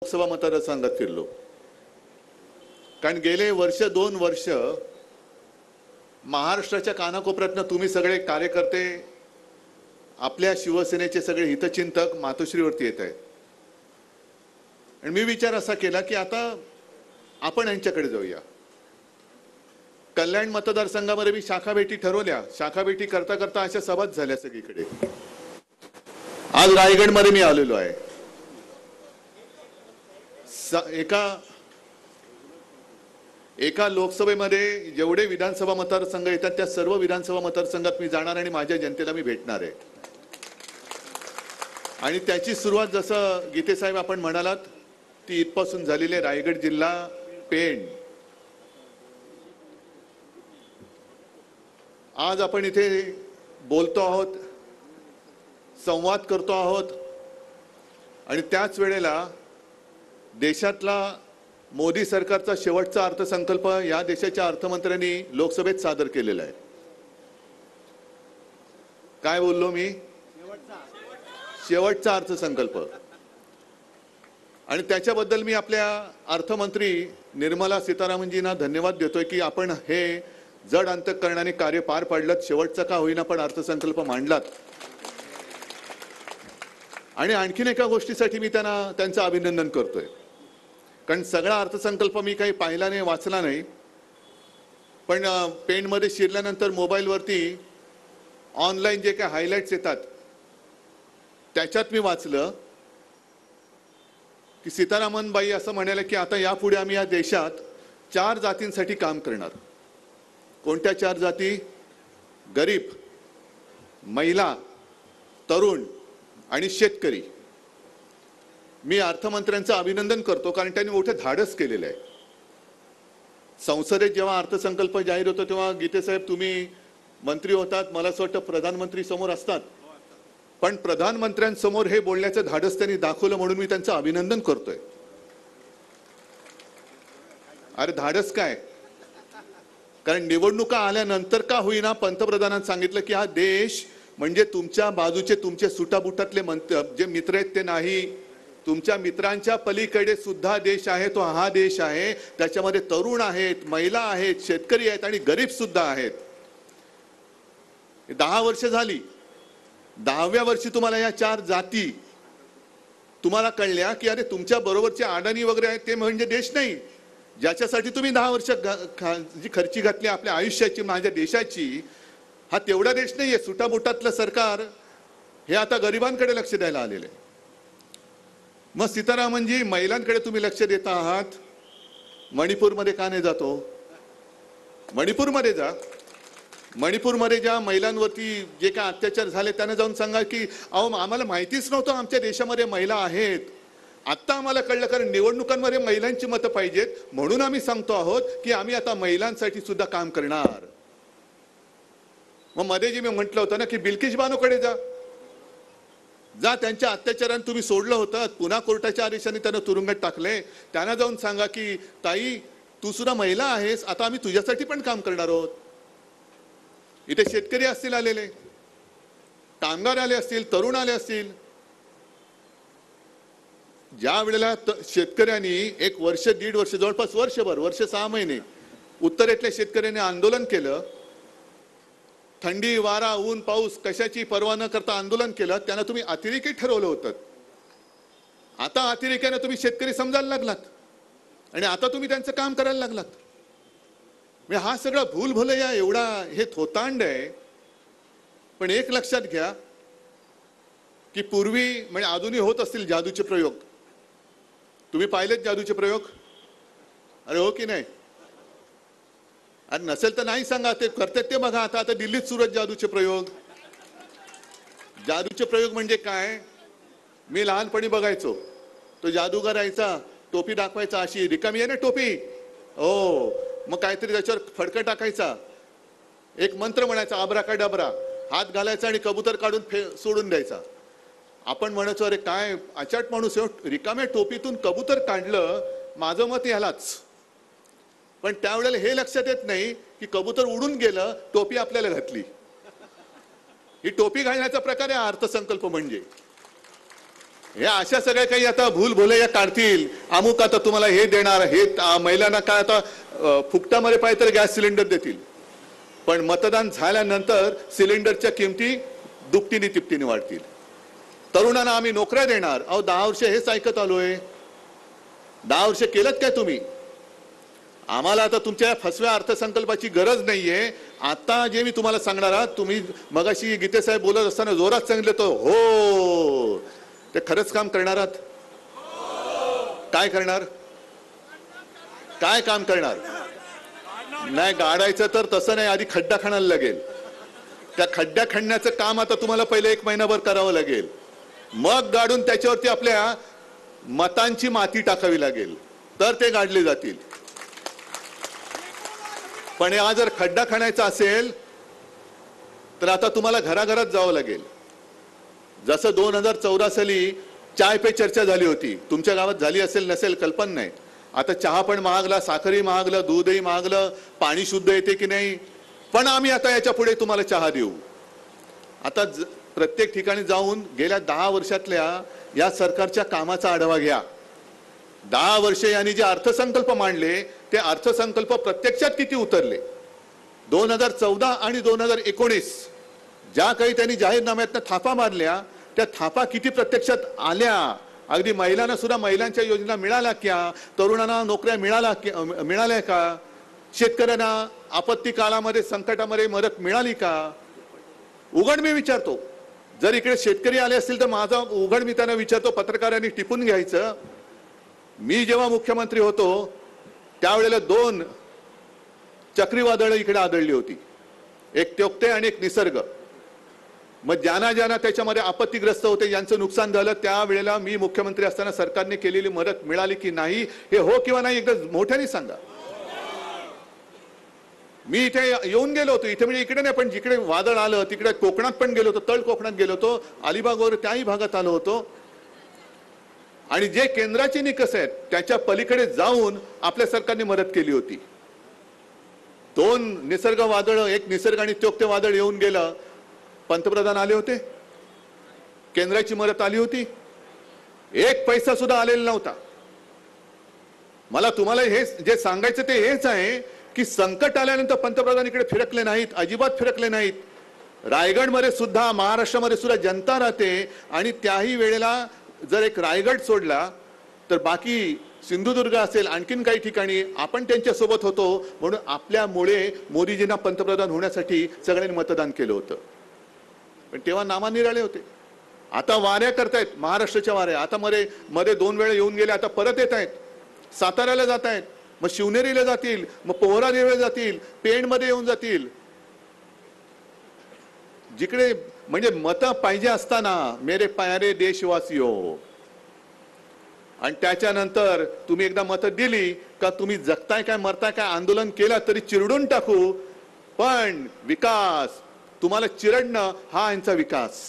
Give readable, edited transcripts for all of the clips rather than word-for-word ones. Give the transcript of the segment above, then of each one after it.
लोकसभा मतदारसंघात फिरलो, कारण गेले वर्ष 2 वर्ष महाराष्ट्राच्या कानाकोपऱ्यातनं तुम्ही सगळे कार्यकर्ते आपल्या शिवसेनेचे सगळे हितचिंतक मातोश्रीवरती येत आहेत. आणि मी विचार असा केला की आता आपण यांच्याकडे जाऊया. कल्याण मतदारसंघामध्ये मी शाखा भेटी ठरवल्या. शाखा भेटी करता करता अशा सभाच झाल्या सगळीकडे. आज रायगडमध्ये मी आलेलो आहे. एका लोकसभेमध्ये जेवढे विधानसभा मतदारसंघ येतात त्या सर्व विधानसभा मतदारसंघात मी जाणार आणि माझ्या जनतेला मी भेटणार आहे. आणि त्याची सुरुवात जसं गीते साहेब आपण म्हणालात ती इथपासून झालेली आहे. रायगड जिल्हा, पेण. आज आपण इथे बोलतो आहोत, संवाद करतो आहोत आणि त्याच वेळेला देशातला मोदी सरकारचा शेवटचा अर्थसंकल्प या देशाच्या अर्थमंत्र्यांनी लोकसभेत सादर केलेला आहे. काय बोललो मी? शेवटचा अर्थसंकल्प. आणि त्याच्याबद्दल मी आपल्या अर्थमंत्री निर्मला सीतारामनजींना धन्यवाद देतोय की आपण हे जड अंतःकरणाने कार्य पार पाडलं. शेवटचा का होईना पण अर्थसंकल्प मांडलात. आणि आणखीन एका गोष्टीसाठी मी त्यांचं अभिनंदन करतोय, कारण सगळा अर्थसंकल्प मी काही पाहिला नाही, वाचला नाही. पण पेनमध्ये शिरल्यानंतर मोबाईलवरती ऑनलाईन जे काही हायलाइट्स येतात त्याच्यात मी वाचलं की सीतारामनबाई असं म्हणाले की आता यापुढे आम्ही या देशात 4 जातींसाठी काम करणार. कोणत्या 4 जाती? गरीब, महिला, तरुण आणि शेतकरी. मी अर्थमंत्र्यांचं अभिनंदन करतो कारण त्यांनी मोठं धाडस केलेलं आहे. संसदेत जेव्हा अर्थसंकल्प जाहीर होतो तेव्हा गीते साहेब तुम्ही मंत्री होतात, मला असं वाटतं प्रधानमंत्री समोर असतात, पण प्रधानमंत्र्यांसमोर हे बोलण्याचं धाडस त्यांनी दाखवलं म्हणून मी त्यांचं अभिनंदन करतोय. अरे धाडस काय? कारण निवडणुका आल्यानंतर का होईना पंतप्रधानांनी सांगितलं की हा देश म्हणजे तुमच्या बाजूचे तुमचे सुटाबुटातले जे मित्र आहेत ते नाही, तुमच्या मित्रांच्या पलीकडे सुद्धा देश आहे, तो हा देश आहे. त्याच्यामध्ये तरुण आहेत, महिला आहेत, शेतकरी आहेत आणि गरीब सुद्धा आहेत. 10 वर्ष झाली. 10व्या वर्षी तुम्हाला या 4 जाती तुम्हाला कळल्या की अरे तुमच्या बरोबरचे अडाणी वगैरे आहेत ते म्हणजे देश नाही. ज्याच्यासाठी तुम्ही 10 वर्ष जी खर्ची घातली आपल्या आयुष्याची, माझ्या देशाची, हा तेवढा देश नाहीये. सुटाबुटातलं सरकार हे आता गरिबांकडे लक्ष द्यायला आलेलं आहे. मग सीतारामनजी महिलांकडे तुम्ही लक्ष देता आहात. मणिपूरमध्ये का नाही जातो? मणिपूरमध्ये जा. मणिपूरमध्ये ज्या महिलांवरती जे काय अत्याचार झाले त्यांना जाऊन सांगा की अहो आम्हाला माहितीच नव्हतं आमच्या देशामध्ये महिला आहेत, आत्ता आम्हाला कळलं कारण निवडणुकांमध्ये महिलांची मतं पाहिजेत म्हणून आम्ही सांगतो आहोत की आम्ही आता महिलांसाठी सुद्धा काम करणार. मग मध्ये जे मी म्हटलं होतं ना की बिल्किस बानोकडे जा. त्यांच्या अत्याचाराने तुम्ही सोडलं होतं, पुन्हा कोर्टाच्या आदेशाने त्यांना तुरुंगात टाकले. त्यांना जाऊन सांगा की ताई तू सुद्धा महिला आहेस, आता आम्ही तुझ्यासाठी पण काम करणार आहोत. इथे शेतकरी असतील आलेले, कामगार आले असतील, तरुण आले असतील. ज्या वेळेला शेतकऱ्यांनी 1 वर्ष 1.5 वर्ष जवळपास वर्ष 6 महिने उत्तरेतल्या शेतकऱ्यांनी आंदोलन केलं, थंडी वारा ऊन पाऊस कशाची पर्वा न करता आंदोलन केलं, त्यांना तुम्ही अतिरेकी ठरवलं होतं. आता अतिरेक्याने तुम्ही शेतकरी समजायला लागलात आणि आता तुम्ही त्यांचं काम करायला लागलात. म्हणजे हा सगळा भूलभुलैया एवढा हे थोतांड आहे. पण एक लक्षात घ्या की पूर्वी म्हणजे अजूनही होत असतील जादूचे प्रयोग. तुम्ही पाहिलेत जादूचे प्रयोग? अरे हो की नाही? अरे नसेल तर नाही सांगा, ते करतात ते बघा. आता दिल्लीत सुरू आहेत जादूचे प्रयोग. जादूचे प्रयोग म्हणजे काय? मी लहानपणी बघायचो, तो जादूगार यायचा, टोपी दाखवायचा, अशी रिकामी आहे ना टोपी, हो, मग काहीतरी त्याच्यावर फडकं टाकायचा, एक मंत्र म्हणायचा आब्राकाडाब्रा, हात घालायचा आणि कबूतर काढून सोडून द्यायचा. आपण म्हणायचो अरे काय अचाट माणूस, रिकाम्या टोपीतून कबूतर काढलं, माझं मत यालाच. पण त्यावेळेला हे लक्षात येत नाही की कबूतर उडून गेलं, टोपी आपल्याला घातली. ही टोपी घालण्याचा प्रकार आहे अर्थसंकल्प म्हणजे. या अशा सगळ्या काही आता भूल भुलैया काढतील. अमुक आता तुम्हाला हे देणार, हे महिलांना काय आता फुकटामध्ये पाहिजे तर गॅस सिलेंडर देतील, पण मतदान झाल्यानंतर सिलेंडरच्या किमती दुपटीने तिपटीने वाढतील. तरुणांना आम्ही नोकऱ्या देणार. अहो 10 वर्ष हेच ऐकत आलोय. 10 वर्ष केलंत काय तुम्ही? आम्हाला आता तुमच्या फसव्या अर्थसंकल्पाची गरज नाहीये. आता जे मी तुम्हाला सांगणार आहात, तुम्ही मगाशी गीते साहेब बोलत असताना जोरात सांगितलं तो हो, ते खरंच काम करणार आहात? काय करणार? काय काम करणार? नाही गाडायचं तर तसं नाही, आधी खड्डा खणायला लागेल. त्या खड्डा खणण्याचं काम आता तुम्हाला पहिले 1 महिनाभर करावं लागेल, मग गाडून त्याच्यावरती आपल्या मतांची माती टाकावी लागेल, तर ते गाडले जातील. पण हा जर खड्डा खणायचा असेल तर आता तुम्हाला घराघरात जावं लागेल. जसं 2014 साली चाय पे चर्चा झाली होती, तुमच्या गावात झाली असेल नसेल कल्पना नाही. आता चहा पण महागला, साखरही महागलं, दूधही महागलं, पाणी शुद्ध येते की नाही, पण आम्ही आता याच्या पुढे तुम्हाला चहा देऊ. आता प्रत्येक ठिकाणी जाऊन गेल्या 10 वर्षातल्या या सरकारच्या कामाचा आढावा घ्या. 10 वर्षे यांनी जे अर्थसंकल्प मांडले ते अर्थसंकल्प प्रत्यक्षात किती उतरले. 2014 आणि 2019 ज्या काही त्यांनी जाहीरनाम्यातनं थापा मारल्या, त्या थापा किती प्रत्यक्षात आल्या? अगदी महिलांना सुद्धा महिलांच्या योजना मिळाल्या क्या? तरुणांना नोकऱ्या मिळाल्या का? शेतकऱ्यांना आपत्ती काळामध्ये संकटामध्ये मदत मिळाली का? उघड मी विचारतो. जर इकडे शेतकरी आले असतील तर माझा उघड मी त्यांना विचारतो, पत्रकारांनी टिपून घ्यायचं. मी जेव्हा मुख्यमंत्री होतो त्यावेळेला 2 चक्रीवादळ इकडे आदळली होती, एक त्योक्ते आणि एक निसर्ग. मग ज्यांना त्याच्यामध्ये आपत्तीग्रस्त होते, यांचं नुकसान झालं, त्यावेळेला मी मुख्यमंत्री असताना सरकारने केलेली मदत मिळाली की नाही हे हो किंवा नाही एकदा मोठ्याने सांगा. मी इथे येऊन गेलो होतो, इथे म्हणजे इकडे नाही पण जिकडे वादळ आलं तिकडे कोकणात पण गेलो होतो, तळ कोकणात गेलो होतो, अलिबाग वगैरे त्याही भागात आलो होतो. आणि जे केंद्राचे निकष आहेत त्याच्या पलीकडे जाऊन आपल्या सरकारने मदत केली होती. 2 निसर्ग वादळ, एक निसर्ग आणि त्योक्ते वादळ येऊन गेलं, पंतप्रधान आले होते, केंद्राची मदत आली होती, 1 पैसा सुद्धा आलेला नव्हता. मला तुम्हाला हे जे सांगायचं ते हेच आहे की संकट आल्यानंतर पंतप्रधान इकडे फिरकले नाहीत, अजिबात फिरकले नाहीत. रायगडमध्ये सुद्धा, महाराष्ट्रामध्ये सुद्धा जनता राहते आणि त्याही वेळेला जर एक रायगड सोडला तर बाकी सिंधुदुर्ग असेल, आणखीन काही ठिकाणी आपण त्यांच्या सोबत होतो. म्हणून आपल्यामुळे मोदीजींना पंतप्रधान होण्यासाठी सगळ्यांनी मतदान केलं होतं. पण तेव्हा नामानिराळे होते. आता वाऱ्या करतायत, महाराष्ट्राच्या वाऱ्या. आता मध्ये 2 वेळा येऊन गेले, आता परत येत आहेत. साताऱ्याला जात आहेत, मग शिवनेरीला जातील, मग पोहरादेवीला जातील, पेणमध्ये येऊन जातील. जिकडे म्हणजे मत पाहिजे असताना मेरे प्यारे देशवासियो, आणि त्याच्यानंतर तुम्ही एकदा मत दिली का तुम्ही जगताय काय मरताय काय, आंदोलन केलं तरी चिरडून टाकू, पण विकास तुम्हाला चिरडणं हा यांचा विकास.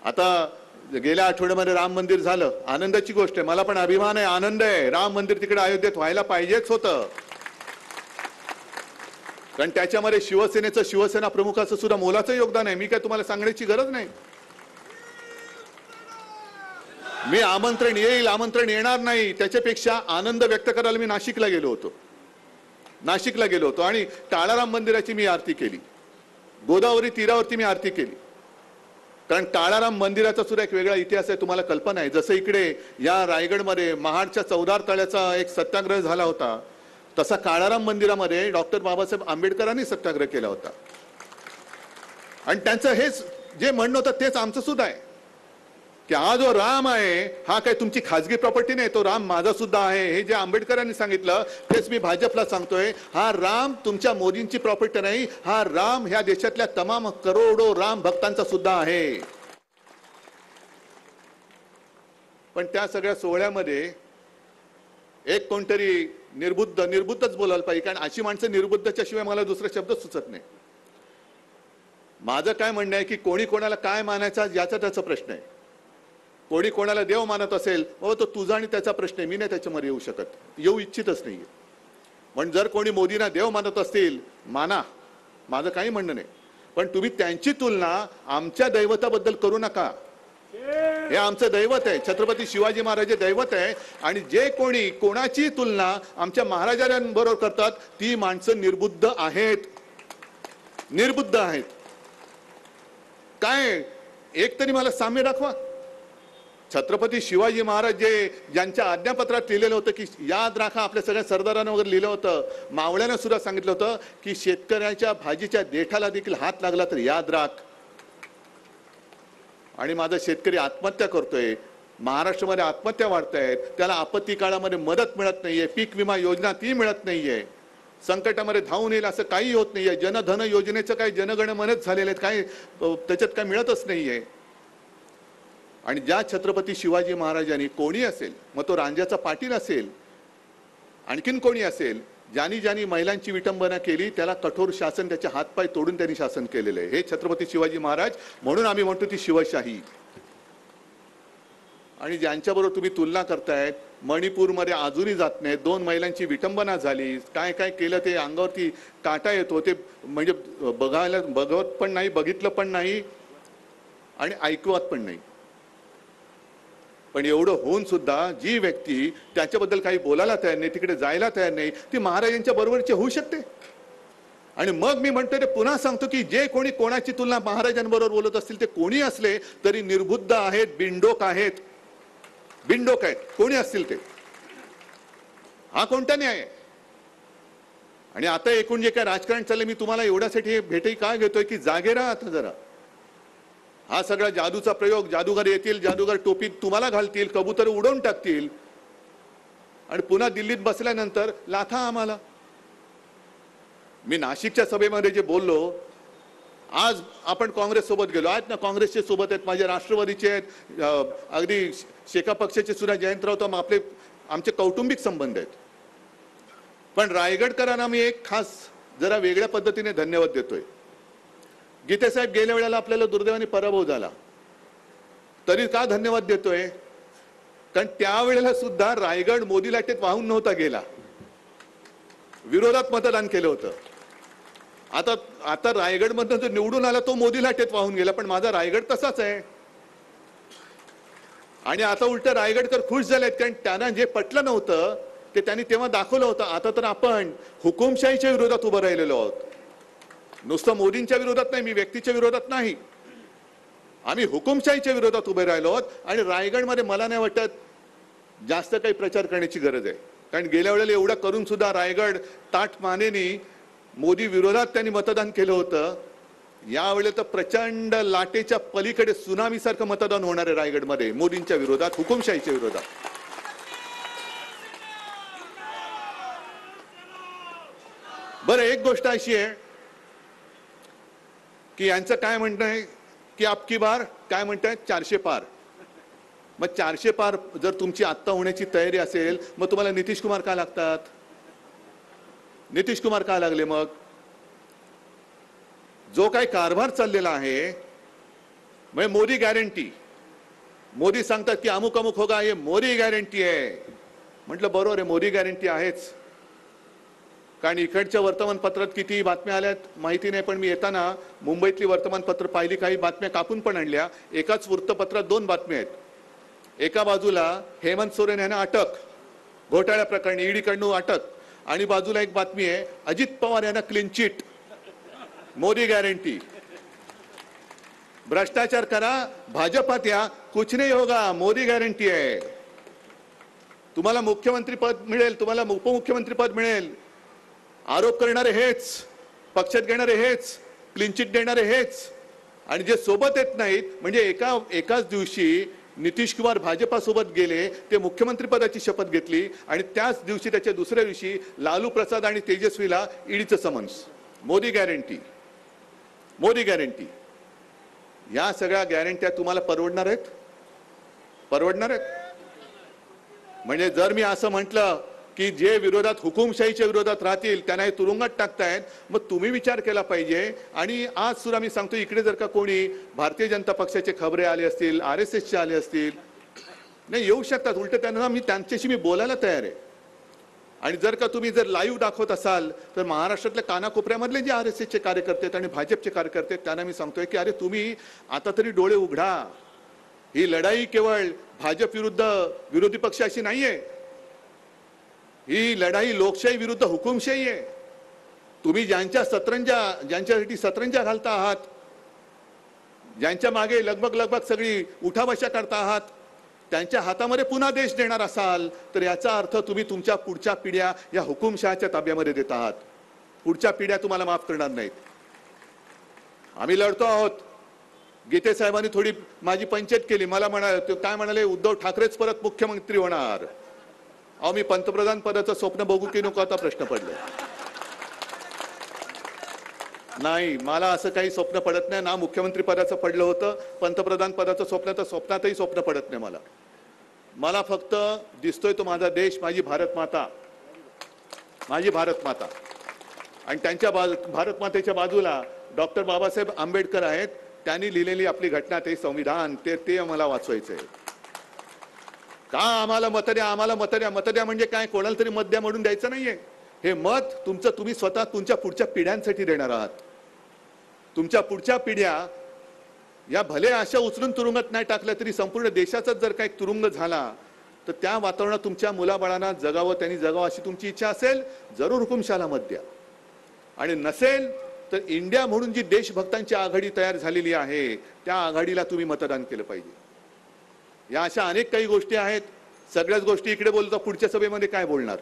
आता गेल्या आठवड्यामध्ये राम मंदिर झालं, आनंदाची गोष्ट आहे, मला पण अभिमान आहे, आनंद आहे. राम मंदिर तिकडे अयोध्येत व्हायला पाहिजेच होतं, कारण त्याच्यामध्ये शिवसेनेचं, शिवसेना प्रमुखाचं सुद्धा मोलाचं योगदान आहे. मी काय तुम्हाला सांगण्याची गरज नाही. मी आमंत्रण येईल, आमंत्रण येणार नाही, त्याच्यापेक्षा आनंद व्यक्त करायला मी नाशिकला गेलो होतो आणि काळाराम मंदिराची मी आरती केली. गोदावरी तीरावरती मी आरती केली, कारण काळाराम मंदिराचा सुद्धा एक वेगळा इतिहास आहे, तुम्हाला कल्पना आहे. जसं इकडे या रायगडमध्ये महाडच्या 14 तळ्याचा एक सत्याग्रह झाला होता, तसा काळाराम मंदिरामध्ये डॉक्टर बाबासाहेब आंबेडकरांनी सत्याग्रह केला होता. आणि त्यांचं हेच जे म्हणणं होतं तेच आमचं सुद्धा आहे की हा जो राम आहे हा काही तुमची खाजगी प्रॉपर्टी नाही, तो राम माझा सुद्धा आहे. हे जे आंबेडकरांनी सांगितलं तेच मी भाजपला सांगतोय. हा राम तुमच्या मोदींची प्रॉपर्टी नाही, हा राम ह्या देशातल्या तमाम करोडो राम भक्तांचा सुद्धा आहे. पण त्या सगळ्या सोहळ्यामध्ये एक कोणतरी निर्बुद्धच बोलायला पाहिजे, कारण अशी माणसं निर्बुद्धच्या शिवाय मला दुसरा शब्द सुचत नाही. माझं काय म्हणणं आहे की कोणी कोणाला काय मानायचा याचा त्याचा प्रश्न आहे. कोणी कोणाला देव मानत असेल बाबा तो तुझा आणि त्याचा प्रश्न आहे, मी नाही त्याच्यामध्ये येऊ शकत, येऊ इच्छितच नाहीये. पण जर कोणी मोदींना देव मानत असतील माना, माझं काही म्हणणं नाही, पण तुम्ही त्यांची तुलना आमच्या दैवताबद्दल करू नका. हे आमचं दैवत आहे, छत्रपती शिवाजी महाराज हे दैवत आहे. आणि जे कोणी कोणाची तुलना आमच्या महाराजांबरोबर करतात ती माणसं निर्बुद्ध आहेत, निर्बुद्ध आहेत. काय एक तरी मला साम्य दाखवा. छत्रपती शिवाजी महाराज ज्यांच्या आज्ञापत्रात लिहिलेलं होतं की याद राखा, आपल्या सगळ्या सरदारांना वगैरे लिहिलं होतं, मावळ्यानं सुद्धा सांगितलं होतं की शेतकऱ्याच्या भाजीच्या देठाला देखील हात लागला तर याद राख. आणि माझा शेतकरी आत्महत्या करतोय, महाराष्ट्रामध्ये आत्महत्या वाढत आहेत, त्याला आपत्ती काळामध्ये मदत मिळत नाहीये, पीक विमा योजना ती मिळत नाहीये, संकटामध्ये धावून येईल असं काही होत नाहीये, जनधन योजनेचं काही जनगणमनच झालेले आहेत, काही त्याच्यात काही मिळतच नाहीये. आणि ज्या छत्रपती शिवाजी महाराजांनी कोणी असेल, मग तो रांजाचा पाटील असेल, आणखीन कोणी असेल, ज्यांनी ज्यांनी महिलांची विटंबना केली त्याला कठोर शासन, त्याचे हातपाय तोडून त्यांनी शासन केलेलं आहे. हे छत्रपती शिवाजी महाराज, म्हणून आम्ही म्हणतो ती शिवशाही. आणि ज्यांच्याबरोबर तुम्ही तुलना करतायत, मणिपूरमध्ये अजूनही जात नाही, 2 महिलांची विटंबना झाली, काय काय केलं ते अंगावरती काटा येतो, ते म्हणजे बघवत पण नाही, बघितलं पण नाही आणि ऐकवत पण नाही. पण एवढं होऊन सुद्धा जी व्यक्ती त्याच्याबद्दल काही बोलायला तयार नाही, तिकडे जायला तयार नाही, ती महाराजांच्या बरोबरची होऊ शकते. आणि मग मी म्हणतो ते पुन्हा सांगतो की जे कोणी कोणाची तुलना महाराजांबरोबर बोलत असतील ते कोणी असले तरी निर्बुद्ध आहेत, बिंडोक आहेत, बिंडोक आहेत, कोणी असतील ते. हा कोणता न्याय आहे? आणि आता एकूण जे काय राजकारण चाललंय, मी तुम्हाला एवढ्यासाठी भेटही काय घेतोय की जागे राहा आता जरा. हा सगळा जादूचा प्रयोग, जादूगार येतील, जादूगार टोपी तुम्हाला घालतील, कबूतर उडवून टाकतील आणि पुन्हा दिल्लीत बसल्यानंतर लाथा आम्हाला. मी नाशिकच्या सभेमध्ये जे बोललो, आज आपण काँग्रेस सोबत गेलो, आहेत ना काँग्रेसचे सोबत आहेत, माझे राष्ट्रवादीचे आहेत, अगदी शेका पक्षाचे सुद्धा जयंतराव, तर आमचे कौटुंबिक संबंध आहेत. पण रायगडकरांना मी एक खास जरा वेगळ्या पद्धतीने धन्यवाद देतोय. गीते साहेब गेल्या वेळेला आपल्याला दुर्दैवाने पराभव झाला, तरी का धन्यवाद देतोय? कारण त्यावेळेला सुद्धा रायगड मोदी लाटेत वाहून नव्हता गेला, विरोधात मतदान केलं होतं. आता रायगडमधून जो निवडून आला तो मोदी लाटेत वाहून गेला, पण माझा रायगड तसाच आहे. आणि आता उलट रायगडकर खुश झालेत, कारण त्यांना जे पटलं नव्हतं ते त्यांनी तेव्हा दाखवलं होतं. आता तर आपण हुकुमशाहीच्या विरोधात उभं राहिलेलो आहोत, नुसतं मोदींच्या विरोधात नाही, मी व्यक्तीच्या विरोधात नाही, आम्ही हुकुमशाहीच्या विरोधात उभे राहिलो आहोत. आणि रायगडमध्ये मला नाही वाटत जास्त काही प्रचार करण्याची गरज आहे, कारण गेल्या वेळेला एवढं करून सुद्धा रायगड ताठ मानेनी मोदी विरोधात त्यांनी मतदान केलं होतं. यावेळेला तर प्रचंड लाटेच्या पलीकडे सुनामी सारखं मतदान होणार आहे रायगडमध्ये, मोदींच्या विरोधात, हुकुमशाहीच्या विरोधात. बरं, एक गोष्ट अशी आहे की यांचं काय म्हणणं आहे की अबकी बार काय म्हणताय 400 पार. मग 400 पार जर तुमची आत्ता होण्याची तयारी असेल, मग तुम्हाला नितीश कुमार का लागतात? नितीश कुमार का लागले? मग जो काही कारभार चाललेला आहे, म्हणजे मोदी गॅरंटी, मोदी सांगतात की अमुक अमुक होगा, हे मोदी गॅरंटी आहे. म्हटलं बरोबर आहे, मोदी गॅरंटी आहेच, कारण इकडच्या वर्तमानपत्रात किती बातम्या आल्यात माहिती नाही, पण मी येताना मुंबईतली वर्तमानपत्र पाहिली, काही बातम्या कापून पण आणल्या. एकाच वृत्तपत्रात 2 बातम्या आहेत. एका बाजूला हेमंत सोरेन यांना अटक, घोटाळ्या प्रकरणी ईडीकडून अटक, आणि बाजूला एक बातमी आहे अजित पवार यांना क्लीन चिट, मोदी गॅरंटी. भ्रष्टाचार करा, भाजपात या, कुछ नहीं होगा, मोदी गॅरंटी आहे. तुम्हाला मुख्यमंत्री पद मिळेल, तुम्हाला उपमुख्यमंत्री पद मिळेल, आरोप करणारे हेच, पक्षात घेणारे हेच, क्लीन चिट देणारे हेच, आणि जे सोबत येत नाहीत, म्हणजे एकाच दिवशी नितीश कुमार भाजपासोबत गेले, ते मुख्यमंत्री पदाची शपथ घेतली, आणि त्याच दिवशी त्याच्या दुसऱ्या दिवशी लालू प्रसाद आणि तेजस्वीला ईडीचं summons. Modi guarantee, Modi guarantee. या सगळ्या गॅरंट्या तुम्हाला परवडणार आहेत? परवडणार आहेत? म्हणजे जर मी असं म्हटलं की जे विरोधात, हुकुमशाहीच्या विरोधात राहतील त्यांना हे तुरुंगात टाकतायत, मग तुम्ही विचार केला पाहिजे. आणि आज सुद्धा मी सांगतो, इकडे जर का कोणी भारतीय जनता पक्षाचे खबरे आले असतील, RSSचे आले असतील, नाही येऊ शकतात, उलट त्यांना त्यांच्याशी मी बोलायला तयार आहे. आणि जर का तुम्ही जर लाईव्ह दाखवत असाल तर महाराष्ट्रातल्या कानाकोपऱ्यामधले जे RSSचे कार्यकर्ते आणि भाजपचे कार्यकर्ते, त्यांना मी सांगतोय की अरे तुम्ही आता तरी डोळे उघडा. ही लढाई केवळ भाजप विरुद्ध विरोधी पक्षाशी नाहीये, ही लढाई लोकशाही विरुद्ध हुकुमशाही आहे. तुम्ही ज्यांच्यासाठी सतरंजा घालता आहात, ज्यांच्या मागे लगबग सगळी उठाबशा करता आहात, त्यांच्या हातामध्ये पुन्हा देश देणार असाल तर याचा अर्थ तुम्ही तुमच्या पुढच्या पिढ्या या हुकुमशहाच्या ताब्यामध्ये देत आहात. पुढच्या पिढ्या तुम्हाला माफ करणार नाहीत. आम्ही लढतो आहोत. गीते साहेबांनी थोडी माझी पंचायत केली. मला काय म्हणाले, उद्धव ठाकरेच परत मुख्यमंत्री होणार. अहो, मी पंतप्रधान पदाचं स्वप्न बघू की नको आता प्रश्न पडले. नाही, मला असं काही स्वप्न पडत नाही. ना मुख्यमंत्री पदाचं पडलं होतं, पंतप्रधान पदाचं स्वप्न तर स्वप्नातही स्वप्न पडत नाही मला. मला फक्त दिसतोय तो माझा देश, माझी भारत माता, माझी भारत माता. आणि त्यांच्या भारत मातेच्या बाजूला डॉक्टर बाबासाहेब आंबेडकर आहेत. त्यांनी लिहिलेली आपली घटना, ते संविधान, ते आम्हाला वाचवायचंय. का आम्हाला मत द्या, आम्हाला मत द्या. मत द्या म्हणजे काय, कोणाला तरी मत द्या म्हणून द्यायचं नाहीये. हे मत तुमचं तुम्ही स्वतः तुमच्या पुढच्या पिढ्यांसाठी देणार आहात. तुमच्या पुढच्या पिढ्या या भले अशा उचलून तुरुंगात नाही टाकल्या तरी संपूर्ण देशाचाच जर काही तुरुंग झाला तर त्या वातावरणात तुमच्या मुलाबाळांना जगावं, त्यांनी जगावं अशी तुमची इच्छा असेल, जरूर हुकुमशाला मत द्या. आणि नसेल तर इंडिया म्हणून जी देशभक्तांची आघाडी तयार झालेली आहे त्या आघाडीला तुम्ही मतदान केलं पाहिजे. या अशा अनेक काही गोष्टी आहेत. सगळ्याच गोष्टी इकडे बोलतो, पुढच्या सभेमध्ये काय बोलणार.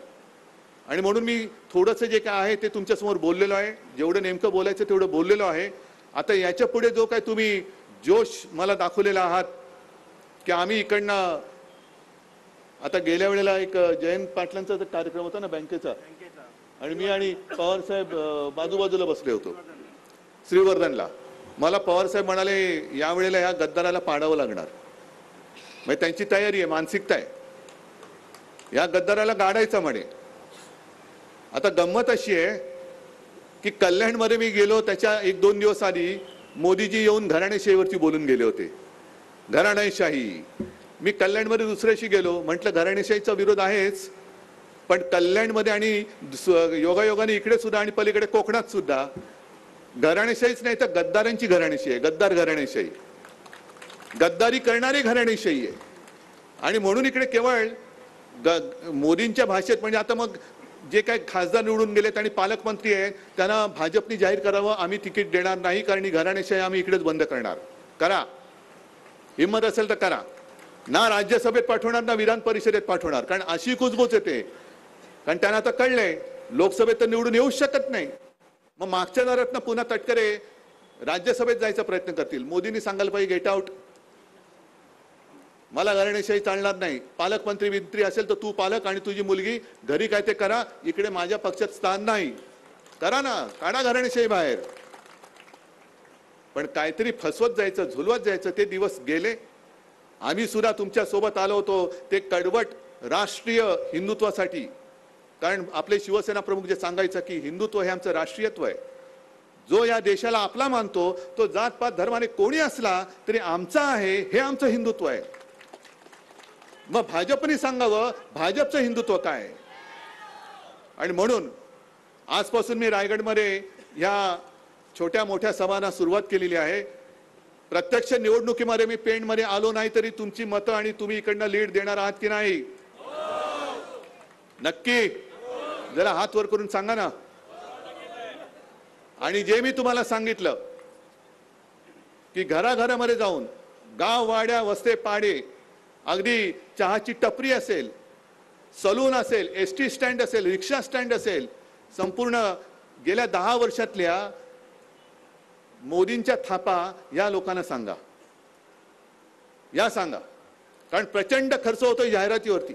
आणि म्हणून मी थोडंसं जे काय आहे ते तुमच्यासमोर बोललेलो आहे. जेवढं नेमकं बोलायचं तेवढं बोललेलो आहे. आता याच्या पुढे जो काय तुम्ही जोश मला दाखवलेला आहात की आम्ही इकडनं, आता गेल्या वेळेला एक जयंत पाटलांचा कार्यक्रम होता ना बँकेचा, आणि मी आणि पवार साहेब बाजूबाजूला बसले होतो श्रीवर्धनला. मला पवार साहेब म्हणाले यावेळेला या गद्दाराला पाडावं लागणार. म्हणजे त्यांची तयारी आहे, मानसिकता आहे, या गद्दाराला गाडायचा म्हणे. आता गंमत अशी आहे की कल्याणमध्ये मी गेलो, त्याच्या 1-2 दिवस आधी मोदीजी येऊन घराणेशाहीवरती बोलून गेले होते. घराणेशाही. मी कल्याणमध्ये दुसऱ्याशी गेलो, म्हटलं घराणेशाहीचा विरोध आहेच, पण कल्याणमध्ये आणि योगायोगाने इकडे सुद्धा आणि पलीकडे कोकणात सुद्धा घराणेशाहीच नाही तर गद्दारांची घराणेशाही आहे. गद्दार घराणेशाही, गद्दारी करणारी घराणेशाही आहे. आणि म्हणून इकडे केवळ मोदींच्या भाषेत, म्हणजे आता मग जे काही खासदार निवडून गेलेत आणि पालकमंत्री आहेत त्यांना भाजपने जाहीर करावं आम्ही तिकीट देणार नाही कारण घराणेशाही आम्ही इकडेच बंद करणार. करा, हिंमत असेल तर करा. ना राज्यसभेत पाठवणार ना विधान परिषदेत पाठवणार, कारण अशी कुजबूज येते. कारण त्यांना आता कळलंय लोकसभेत तर निवडून येऊच शकत नाही. मग मागच्या दारातनं पुन्हा तटकरे राज्यसभेत जायचा प्रयत्न करतील. मोदींनी सांगायला पाहिजे गेट आउट, मला घराणेशाही चालणार नाही. पालकमंत्री विंत्री असेल तर तू पालक आणि तुझी मुलगी घरी काय ते करा, इकडे माझ्या पक्षात स्थान नाही. करा ना, काढा घराणेशाही बाहेर. पण काहीतरी फसवत जायचं, झुलवत जायचं, ते दिवस गेले. आम्ही सुद्धा तुमच्या सोबत आलो होतो ते कडवट राष्ट्रीय हिंदुत्वासाठी. कारण आपले शिवसेना प्रमुख जे सांगायचं की हिंदुत्व हे आमचं राष्ट्रीयत्व आहे. जो या देशाला आपला मानतो तो जातपात धर्माने कोणी असला तरी आमचा आहे, हे आमचं हिंदुत्व आहे. मग भाजपने सांगावं भाजपचं हिंदुत्व काय. आणि म्हणून आजपासून मी रायगडमध्ये या छोट्या मोठ्या सभांना सुरुवात केलेली आहे. प्रत्यक्ष निवडणुकीमध्ये मी पेणमध्ये आलो नाही तरी तुमची मतं आणि तुम्ही इकडनं लीड देणार आहात की नाही, नक्की जरा हात वर करून सांगा ना. आणि जे मी तुम्हाला सांगितलं की घराघरामध्ये जाऊन गाव वाड्या वस्ते पाडे, अगदी चहाची टपरी असेल, सलून असेल, एसटी स्टँड असेल, रिक्षा स्टँड असेल, संपूर्ण गेल्या 10 वर्षातल्या मोदींच्या थापा या लोकांना सांगा, या सांगा. कारण प्रचंड खर्च होतो जाहिरातीवरती.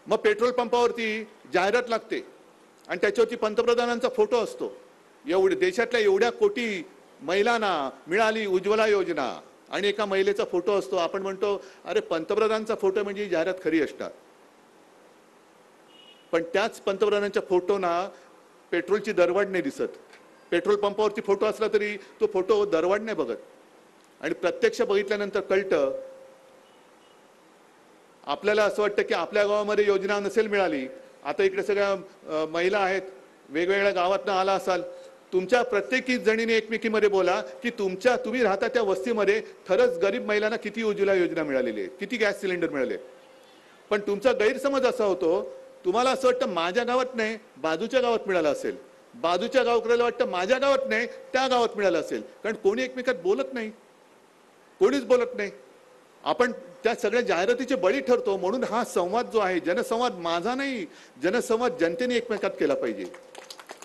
मग पेट्रोल पंपावरती जाहिरात लागते आणि त्याच्यावरती पंतप्रधानांचा फोटो असतो. एवढे देशातल्या एवढ्या कोटी महिलांना मिळाली उज्ज्वला योजना आणि एका महिलेचा फोटो असतो. आपण म्हणतो अरे पंतप्रधानांचा फोटो म्हणजे जाहिरात खरी असणार. पण त्याच पंतप्रधानांच्या फोटोना पेट्रोलची दरवाढ नाही दिसत. पेट्रोल पंपावरती फोटो असला तरी तो फोटो दरवाढ नाही बघत. आणि प्रत्यक्ष बघितल्यानंतर कळतं, आपल्याला असं वाटतं की आपल्या गावामध्ये योजना नसेल मिळाली. आता इकडे सगळ्या महिला आहेत, वेगवेगळ्या गावातनं आला असाल, तुमच्या प्रत्येकी जणीने एकमेकीमध्ये बोला की तुम्ही राहता त्या वस्तीमध्ये खरंच गरीब महिलांना किती उज्ज्वला योजना मिळालेली आहे, किती गॅस सिलेंडर मिळाले. पण तुमचा गैरसमज असा होतो, तुम्हाला असं वाटतं माझ्या गावात नाही बाजूच्या गावात मिळालं असेल, बाजूच्या गावकऱ्याला वाटतं माझ्या गावात नाही त्या गावात मिळालं असेल. कारण कोणी एकमेकात बोलत नाही, कोणीच बोलत नाही. आपण त्या सगळ्या जाहिरातीचे बळी ठरतो. म्हणून हा संवाद जो आहे, जनसंवाद माझा नाही, जनसंवाद जनतेने एकमेकात केला पाहिजे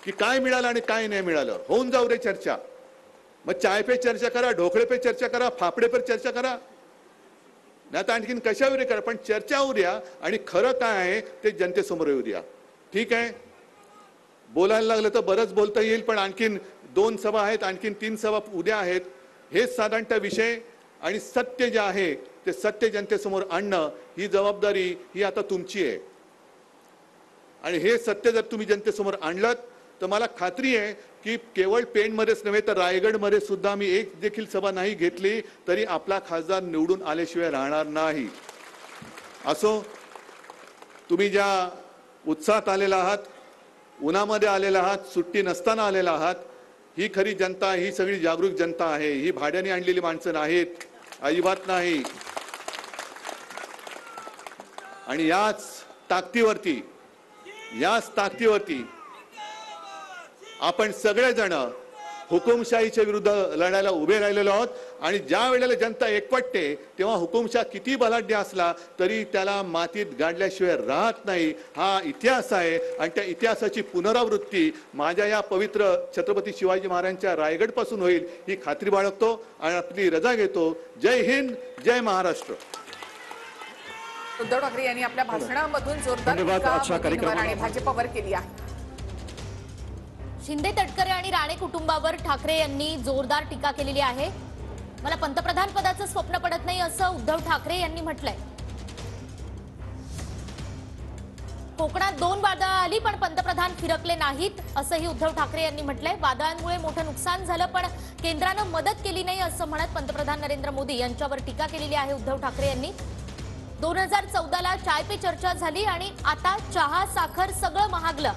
की काय मिळालं आणि काय नाही मिळालं. होऊन जाऊ रे चर्चा. मग चाय पे चर्चा करा, ढोकळे पे चर्चा करा, फाफडे पर चर्चा करा, नाही तर आणखीन कशावर करा, पण चर्चा होऊ द्या आणि खरं काय आहे ते जनतेसमोर येऊ द्या. ठीक आहे, बोलायला लागलं तर बरंच बोलता येईल, पण आणखीन 2 सभा आहेत, आणखीन 3 सभा उद्या आहेत. हेच साधारणतः विषय आणि सत्य जे आहे ते सत्य जनतेसमोर आणणं ही जबाबदारी ही आता तुमची आहे. आणि हे सत्य जर तुम्ही जनतेसमोर आणलं तर मला खात्री आहे की केवळ पेणमध्येच नव्हे तर रायगडमध्ये सुद्धा मी एक देखील सभा नाही घेतली तरी आपला खासदार निवडून आल्याशिवाय राहणार नाही. असो, तुम्ही ज्या उत्साहात आलेला आहात, उन्हामध्ये आलेला आहात, सुट्टी नसताना आलेला आहात, ही खरी जनता, ही सगळी जागरूक जनता आहे. ही भाड्याने आणलेली माणसं नाहीत, अजिबात नाही. आणि याच ताकदीवरती आपण सगळेजण हुकुमशाहीच्या विरुद्ध लढायला उभे राहिलेलो आहोत. आणि ज्या वेळेला जनता एकवटते तेव्हा हुकुमशाह किती बलाढ्य असला तरी त्याला मातीत गाडल्याशिवाय राहत नाही. हा इतिहास आहे आणि त्या इतिहासाची पुनरावृत्ती माझ्या या पवित्र छत्रपती शिवाजी महाराजांच्या रायगड पासून होईल ही खात्री बाळगतो आणि आपली रजा घेतो. जय हिंद, जय महाराष्ट्र. उद्धव ठाकरे यांनी आपल्या भाषणामधून जोरदार टीका आणि भाजपवर केली आहे. शिंदे, तटकरे आणि राणे कुटुंबावर ठाकरे यांनी जोरदार टीका केलेली आहे. मला पंतप्रधान पदाचं स्वप्न पडत नाही असं उद्धव ठाकरे यांनी म्हटलंय. कोकणात 2 वादळं आली पण पंतप्रधान फिरकले नाहीत असंही उद्धव ठाकरे यांनी म्हटलंय. वादळांमुळे मोठं नुकसान झालं पण केंद्रानं मदत केली नाही असं म्हणत पंतप्रधान नरेंद्र मोदी यांच्यावर टीका केलेली आहे उद्धव ठाकरे यांनी. 2014ला चाय पे चर्चा झाली आणि आता चहा साखर सगळं महागलं.